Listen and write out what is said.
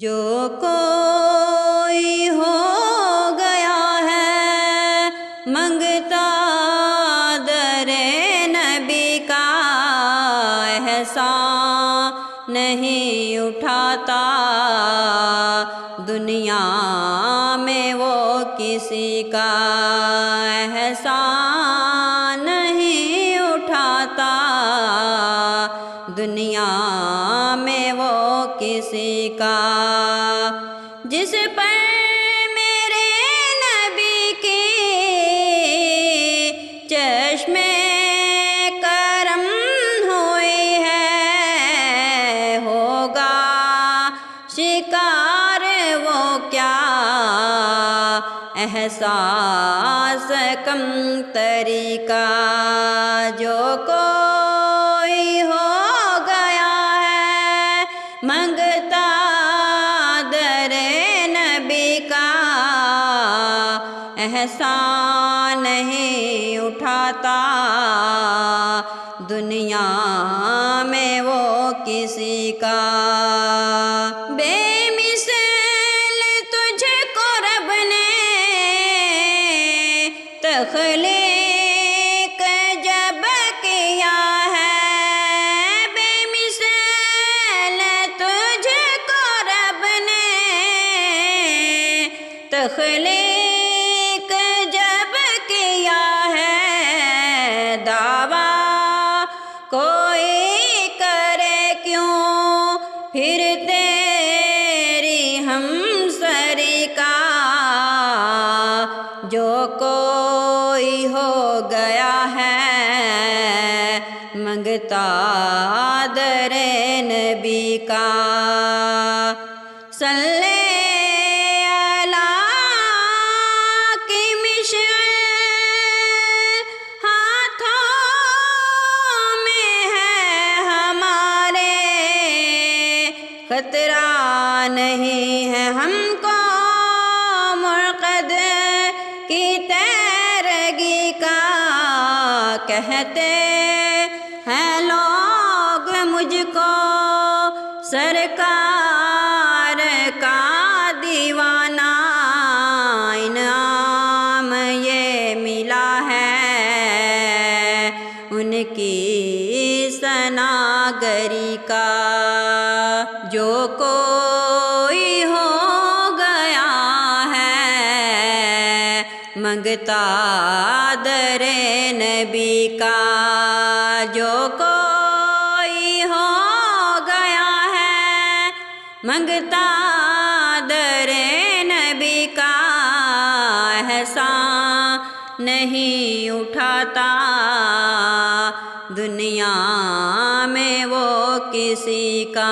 جو کوئی ہو گیا ہے منگتا در نبی کا، احسان نہیں اٹھاتا دنیا میں وہ کسی کا، احسان نہیں اٹھاتا دنیا میں وہ کسی کا۔ جس پر میرے نبی کی چشم کرم ہوئی ہے، ہوگا شکار وہ کیا احساس کم تری کا۔ جو کوئی ہو گیا ہے منگتا در نبی کا، احسان نہیں اٹھاتا دنیا میں وہ کسی کا۔ بے مثل تجھ کو رب نے تخلیق جب کیا ہے، بے مثل تجھ کو رب نے تخلیق جب کیا ہے، دعویٰ کوئی کرے کیوں پھر تیری ہمسری کا۔ جو کوئی ہو گیا ہے منگتا در نبی کا، صلی اللہ کی مشعل ہاتھوں میں ہے ہمارے، خطرہ نہیں ہے ہم کو مرقد کی تیرگی کا۔ کہتے ہیں لوگ مجھ کو سرکار کا دیوانہ، انعام یہ ملا ہے ان کی ثناگری کا۔ جو کوئی ہو گیا ہے منگتا در نبی کا، جو کوئی ہو گیا ہے منگتا در نبی کا، احسان نہیں اٹھاتا دنیا میں وہ کسی کا۔